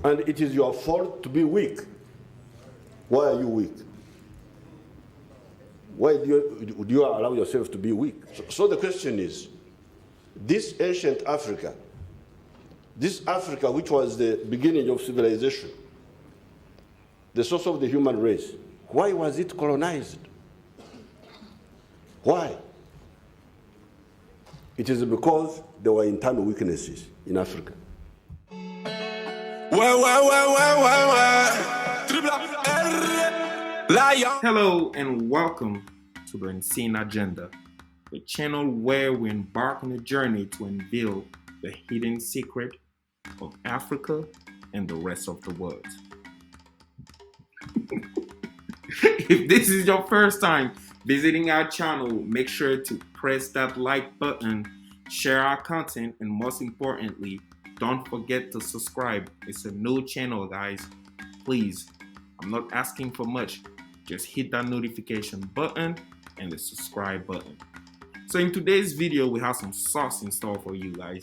And it is your fault to be weak. Why are you weak? Why do you allow yourself to be weak? So the question is, this ancient Africa, this Africa which was the beginning of civilization, the source of the human race, why was it colonized? Why? It is because there were internal weaknesses in Africa. Hello and welcome to the Insane Agenda, the channel where we embark on a journey to unveil the hidden secret of Africa and the rest of the world. If this is your first time visiting our channel, make sure to press that like button, share our content, and most importantly, don't forget to subscribe. It's a new channel, guys. Please, I'm not asking for much. Just hit that notification button and the subscribe button. So in today's video, we have some sauce in store for you guys.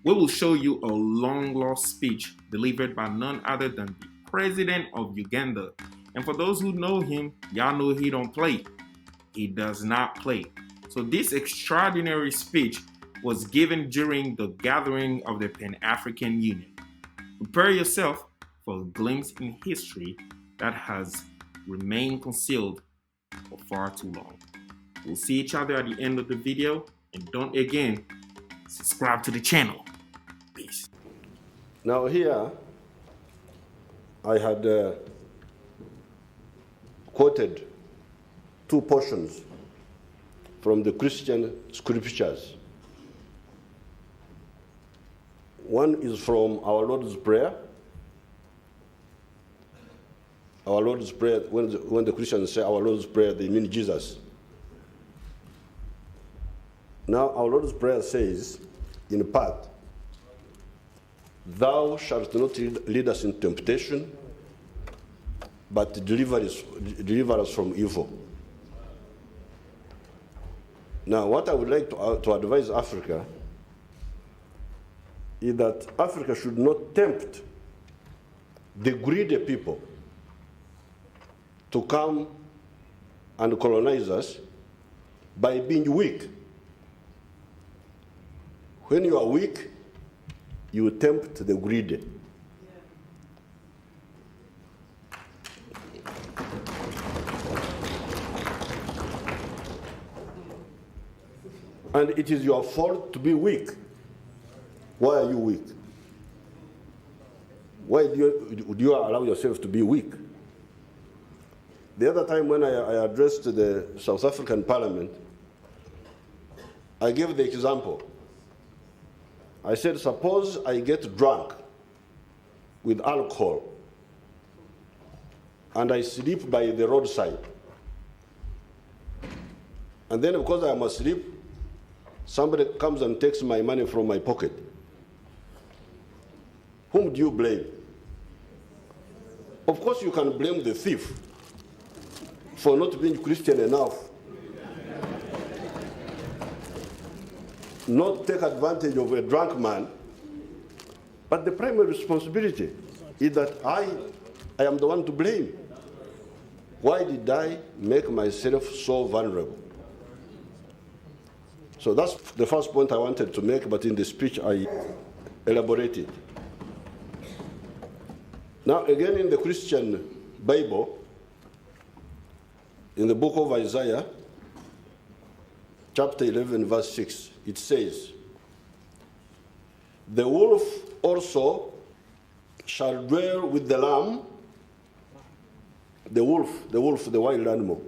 We will show you a long lost speech delivered by none other than the president of Uganda. And for those who know him, y'all know he don't play. He does not play. So this extraordinary speech was given during the gathering of the Pan-African Union. Prepare yourself for a glimpse in history that has remained concealed for far too long. We'll see each other at the end of the video, and don't again subscribe to the channel. Peace. Now here, I had quoted two portions from the Christian scriptures. One is from our Lord's Prayer. Our Lord's Prayer, when the Christians say our Lord's Prayer, they mean Jesus. Now, our Lord's Prayer says, in part, "Thou shalt not lead us into temptation, but deliver us from evil." Now, what I would like to advise Africa is that Africa should not tempt the greedy people to come and colonize us by being weak. When you are weak, you tempt the greedy. And it is your fault to be weak. Why are you weak? Why do you allow yourself to be weak? The other time when I addressed the South African Parliament, I gave the example. I said, suppose I get drunk with alcohol and I sleep by the roadside. And then because I am asleep, somebody comes and takes my money from my pocket. Whom do you blame? Of course you can blame the thief for not being Christian enough, not take advantage of a drunk man. But the primary responsibility is that I am the one to blame. Why did I make myself so vulnerable? So that's the first point I wanted to make, but in the speech I elaborated. Now again, in the Christian Bible, in the book of Isaiah, chapter 11, verse 6, it says, "The wolf also shall dwell with the lamb." The wolf, the wild animal,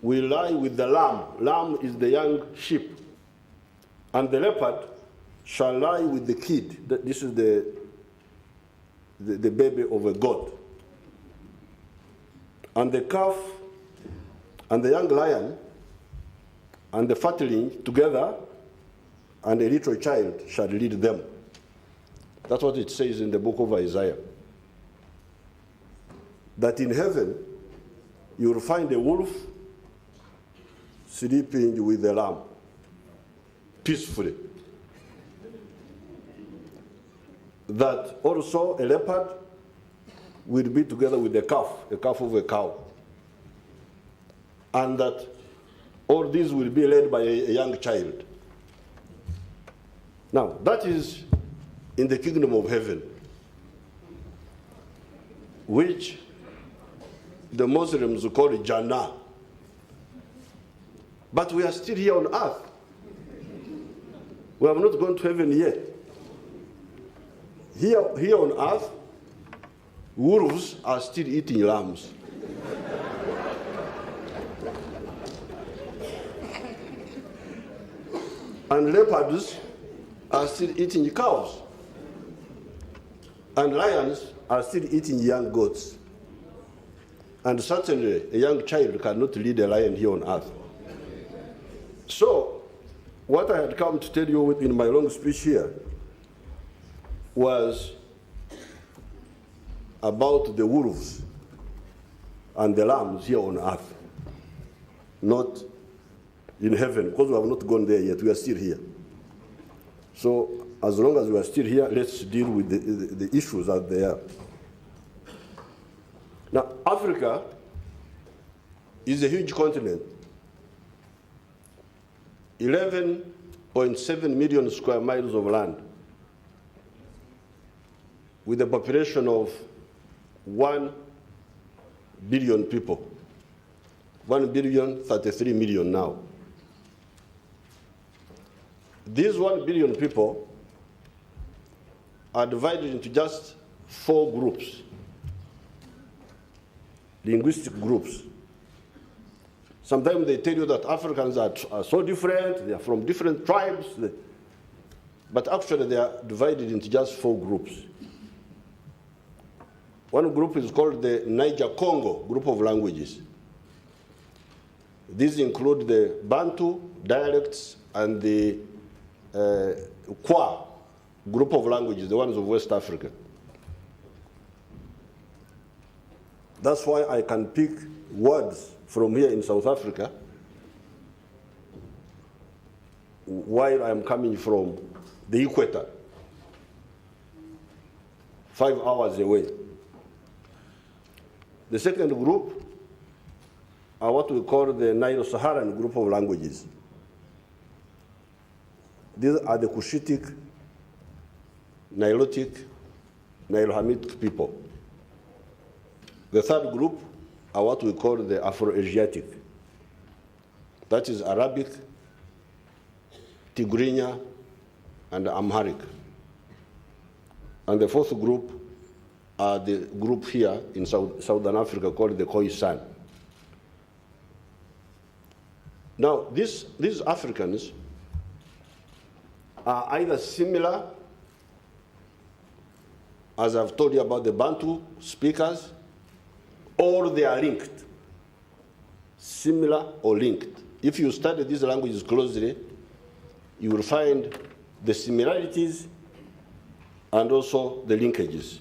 will lie with the lamb. Lamb is the young sheep. "And the leopard shall lie with the kid." This is the baby of a goat. "And the calf and the young lion and the fatling together, and a little child shall lead them." That's what it says in the book of Isaiah. That in heaven, you will find a wolf sleeping with the lamb, peacefully. that also a leopard will be together with a calf of a cow. And that all these will be led by a young child. Now, that is in the kingdom of heaven, which the Muslims call Jannah. But we are still here on earth. We have not gone to heaven yet. Here on earth, wolves are still eating lambs. And leopards are still eating cows. And lions are still eating young goats. And certainly, a young child cannot lead a lion here on earth. So, what I had come to tell you in my long speech here was about the wolves and the lambs here on earth, not in heaven, because we have not gone there yet. We are still here. So, as long as we are still here, let's deal with the issues out there. Now, Africa is a huge continent. 11.7 million square miles of land, with a population of 1 billion people. 1,033 million now. These 1 billion people are divided into just 4 groups, linguistic groups. Sometimes they tell you that Africans are so different, they are from different tribes, but actually they are divided into just 4 groups. One group is called the Niger-Congo group of languages. These include the Bantu dialects and the Kwa group of languages, the ones of West Africa. That's why I can pick words from here in South Africa while I'm coming from the equator, 5 hours away. The second group are what we call the Nilo-Saharan group of languages. These are the Cushitic, Nilotic, Nilo-Hamitic people. The third group are what we call the Afro-Asiatic. That is Arabic, Tigrinya, and Amharic. And the fourth group are the group here in Southern Africa called the Khoisan. Now, these Africans are either similar, as I've told you about the Bantu speakers, or they are linked, similar or linked. If you study these languages closely, you will find the similarities and also the linkages.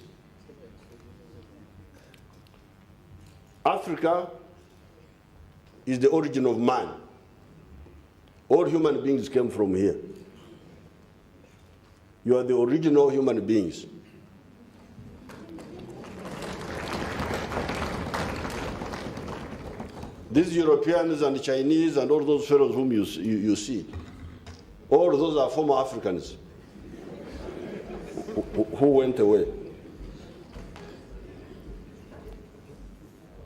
Africa is the origin of man. All human beings came from here. You are the original human beings. These Europeans and Chinese and all those fellows whom you see, all those are former Africans who went away.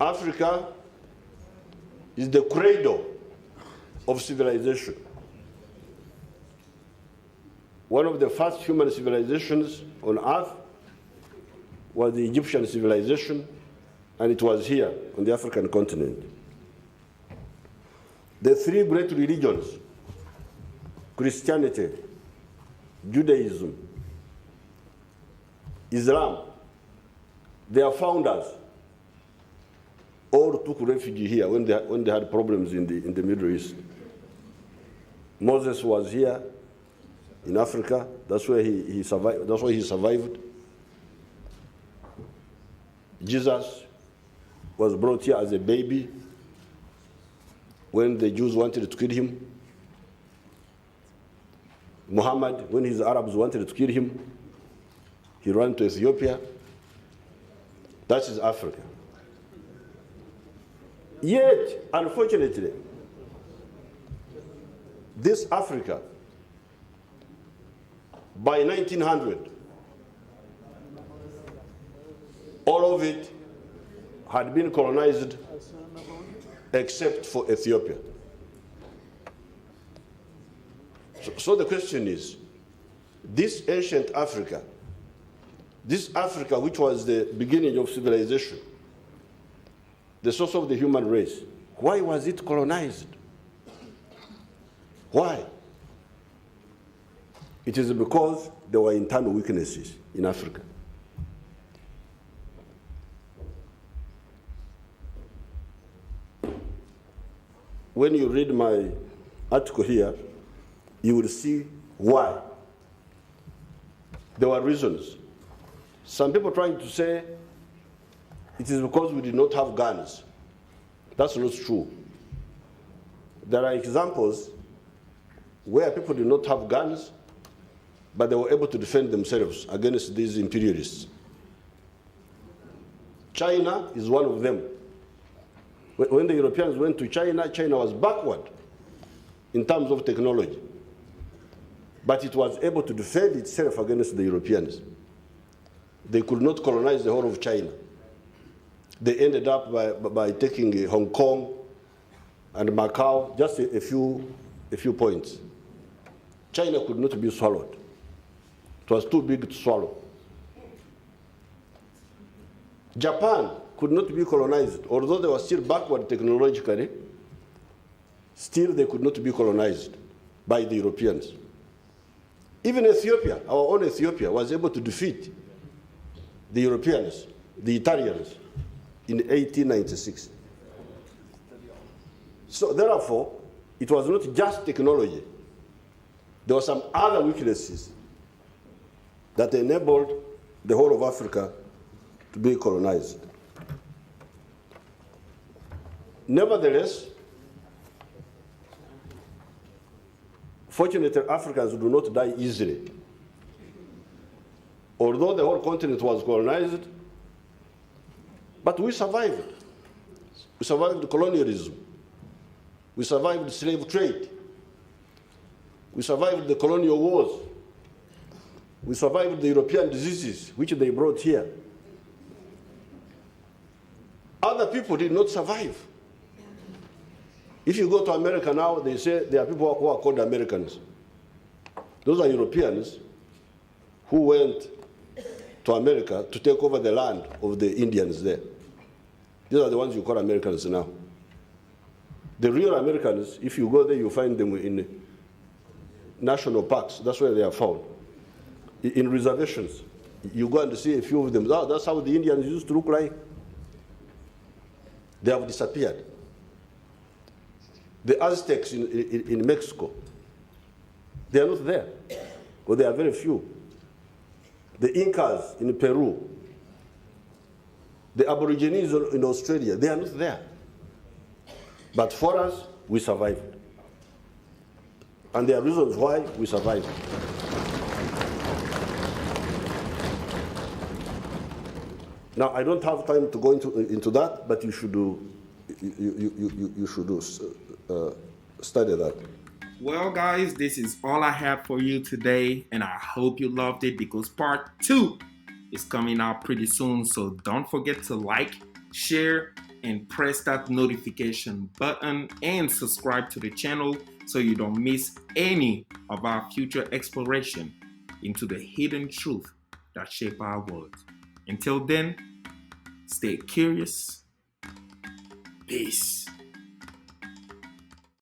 Africa is the cradle of civilization. One of the first human civilizations on earth was the Egyptian civilization, and it was here on the African continent. The 3 great religions, Christianity, Judaism, Islam, their founders all took refuge here when they had problems in the Middle East. Moses was here in Africa. That's where he survived. That's why he survived. Jesus was brought here as a baby when the Jews wanted to kill him. Muhammad, when his Arabs wanted to kill him, he ran to Ethiopia. That is Africa. Yet, unfortunately, this Africa, by 1900, all of it had been colonized except for Ethiopia. So the question is, this ancient Africa, this Africa which was the beginning of civilization, the source of the human race, why was it colonized? Why? It is because there were internal weaknesses in Africa. When you read my article here, you will see why. There were reasons. Some people trying to say it is because we did not have guns. That's not true. There are examples where people did not have guns, but they were able to defend themselves against these imperialists. China is one of them. When the Europeans went to China, China was backward in terms of technology. But it was able to defend itself against the Europeans. They could not colonize the whole of China. They ended up by taking Hong Kong and Macau, just a few points. China could not be swallowed. It was too big to swallow. Japan could not be colonized. Although they were still backward technologically, still they could not be colonized by the Europeans. Even Ethiopia, our own Ethiopia, was able to defeat the Europeans, the Italians, in 1896. So therefore, it was not just technology. There were some other weaknesses that enabled the whole of Africa to be colonized. Nevertheless, fortunately, Africans do not die easily. Although the whole continent was colonized, but we survived. We survived colonialism. We survived slave trade. We survived the colonial wars. We survived the European diseases, which they brought here. Other people did not survive. If you go to America now, they say there are people who are called Americans. Those are Europeans who went to America to take over the land of the Indians there. These are the ones you call Americans now. The real Americans, if you go there, you find them in national parks. That's where they are found. In reservations, you go and see a few of them. That's how the Indians used to look like. They have disappeared. The Aztecs in Mexico, they are not there, or they are very few. The Incas in Peru, the Aborigines in Australia, they are not there. But for us, we survived. And there are reasons why we survived. Now, I don't have time to go into that, but you should study that. Well, guys, this is all I have for you today, and I hope you loved it because part 2 is coming out pretty soon. So don't forget to like, share, and press that notification button and subscribe to the channel so you don't miss any of our future exploration into the hidden truth that shape our world. Until then, stay curious. Peace.